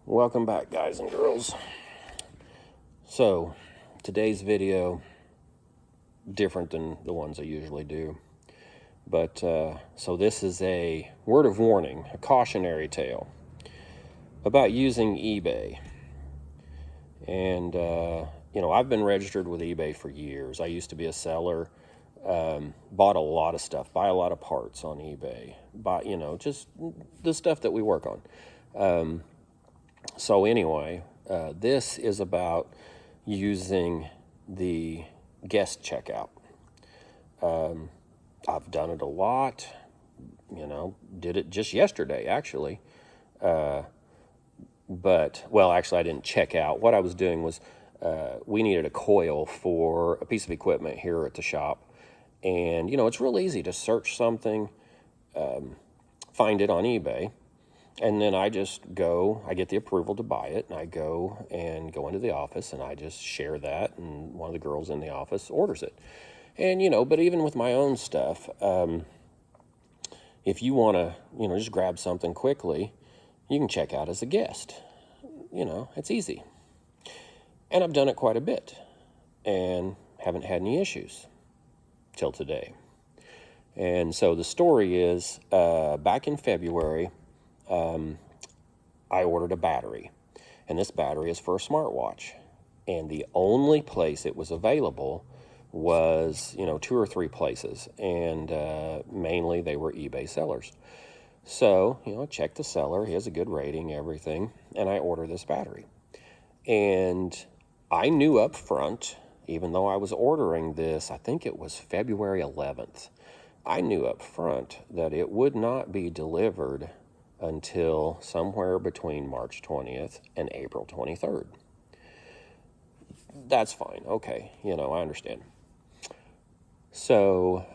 Welcome back, guys and girls. So, today's video, different than the ones I usually do. But, so this is a word of warning, a cautionary tale about using eBay. And, I've been registered with eBay for years. I used to be a seller, bought a lot of stuff, buy a lot of parts on eBay, just the stuff that we work on. So anyway, this is about using the guest checkout. I've done it a lot, did it just yesterday, actually. Actually, I didn't check out. What I was doing was we needed a coil for a piece of equipment here at the shop. And, it's real easy to search something, find it on eBay. And then I get the approval to buy it, and I go into the office, and I just share that, and one of the girls in the office orders it. And, but even with my own stuff, if you want to, just grab something quickly, you can check out as a guest. It's easy. And I've done it quite a bit, and haven't had any issues till today. And so the story is, back in February, I ordered a battery, and this battery is for a smartwatch, and the only place it was available was, 2 or 3 places, and mainly they were eBay sellers. So, I checked the seller, he has a good rating, everything, and I ordered this battery. And I knew up front, even though I was ordering this, I think it was February 11th, I knew up front that it would not be delivered until somewhere between March 20th and April 23rd. That's fine. Okay. I understand. So,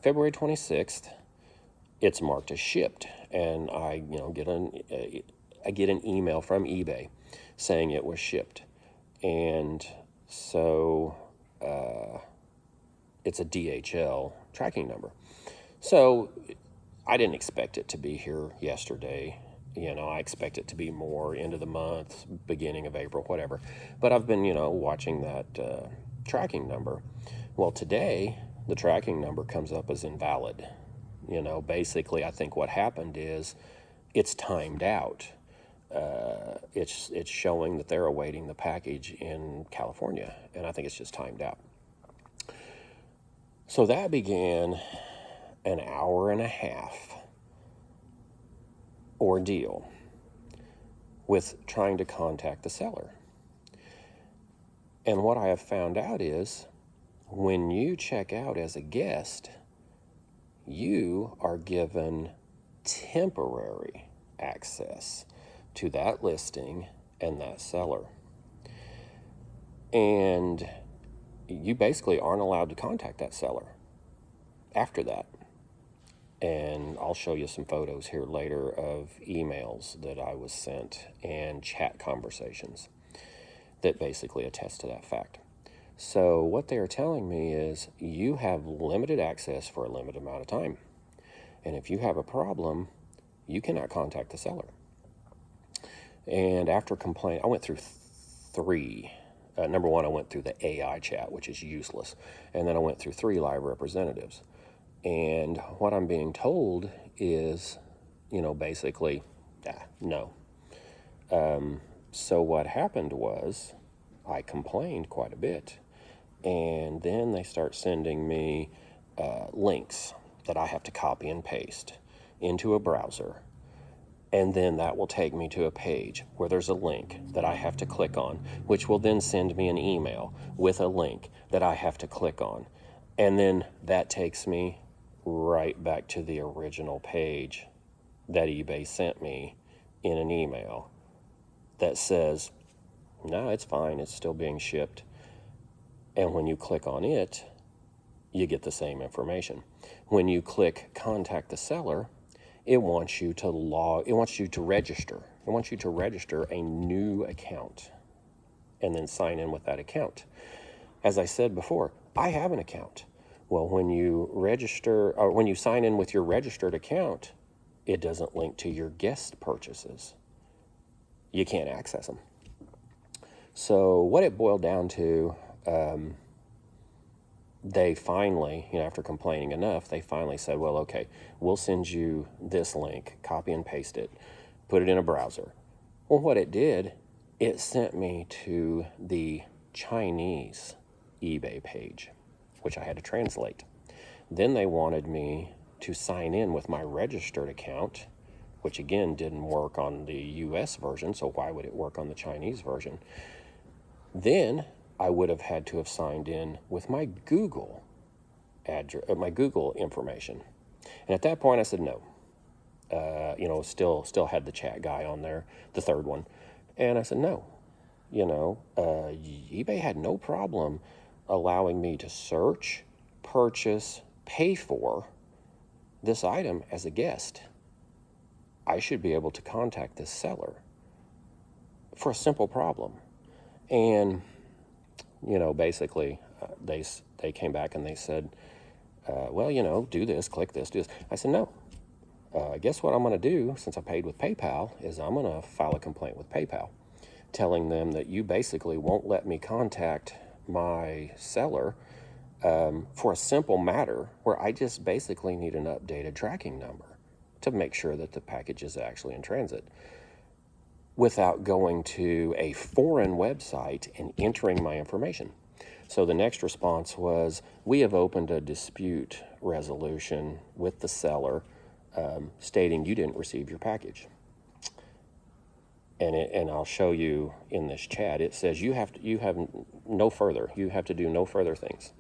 February 26th, it's marked as shipped. And I, get an email from eBay saying it was shipped. And so, it's a DHL tracking number. So, I didn't expect it to be here yesterday. I expect it to be more into the month, beginning of April, whatever. But I've been, watching that tracking number. Well, today, the tracking number comes up as invalid. Basically, I think what happened is it's timed out. It's showing that they're awaiting the package in California, and I think it's just timed out. So that began an hour and a half ordeal with trying to contact the seller. And what I have found out is when you check out as a guest, you are given temporary access to that listing and that seller. And you basically aren't allowed to contact that seller after that. And I'll show you some photos here later of emails that I was sent and chat conversations that basically attest to that fact. So what they are telling me is you have limited access for a limited amount of time. And if you have a problem, you cannot contact the seller. And after complaint, I went through 3. Number one, I went through the AI chat, which is useless. And then I went through 3 live representatives. And what I'm being told is, basically, no. So what happened was I complained quite a bit. And then they start sending me links that I have to copy and paste into a browser. And then that will take me to a page where there's a link that I have to click on, which will then send me an email with a link that I have to click on. And then that takes me right back to the original page that eBay sent me in an email that says, no, it's fine, it's still being shipped. And when you click on it, you get the same information. When you click contact the seller, it wants you to register. It wants you to register a new account and then sign in with that account. As I said before, I have an account. Well, when you register, or when you sign in with your registered account, it doesn't link to your guest purchases. you can't access them. So what it boiled down to, they finally, after complaining enough, they finally said, well, okay, we'll send you this link, copy and paste it, put it in a browser. Well, what it did, it sent me to the Chinese eBay page, which I had to translate. Then they wanted me to sign in with my registered account, which again didn't work on the US version, so why would it work on the Chinese version? Then I would have had to have signed in with my Google address, my Google information. And at that point I said no. Still had the chat guy on there, the third one. And I said no. eBay had no problem allowing me to search, purchase, pay for this item as a guest. I should be able to contact this seller for a simple problem. And, basically they came back and they said, do this, click this, do this. I said, no. Guess what I'm going to do, since I paid with PayPal, is I'm going to file a complaint with PayPal, telling them that you basically won't let me contact my seller for a simple matter where I just basically need an updated tracking number to make sure that the package is actually in transit, without going to a foreign website and entering my information. So the next response was, we have opened a dispute resolution with the seller stating you didn't receive your package. And I'll show you in this chat, it says you have to do no further things.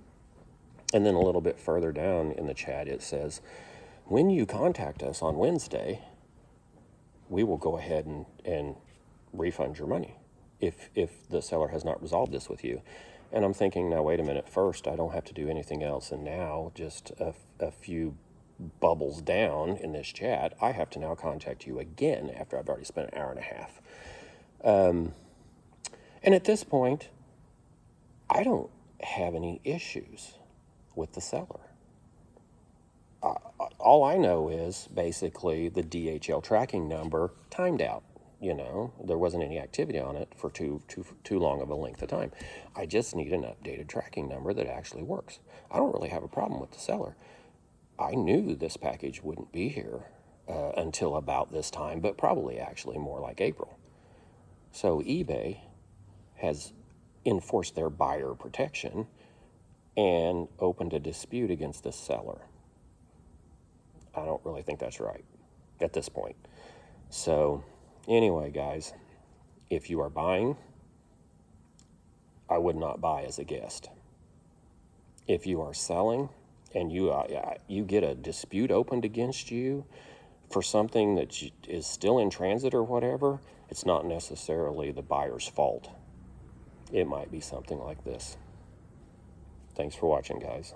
And then a little bit further down in the chat, it says, when you contact us on Wednesday, we will go ahead and refund your money if the seller has not resolved this with you. And I'm thinking, now wait a minute, first I don't have to do anything else, and now just a few bubbles down in this chat, I have to now contact you again after I've already spent an hour and a half. And at this point, I don't have any issues with the seller. All I know is basically the DHL tracking number timed out. There wasn't any activity on it for too long of a length of time. I just need an updated tracking number that actually works. I don't really have a problem with the seller. I knew this package wouldn't be here until about this time, but probably actually more like April. So eBay has enforced their buyer protection and opened a dispute against the seller. I don't really think that's right at this point. So anyway, guys, if you are buying, I would not buy as a guest. If you are selling and you get a dispute opened against you for something that is still in transit or whatever, it's not necessarily the buyer's fault. It might be something like this. Thanks for watching, guys.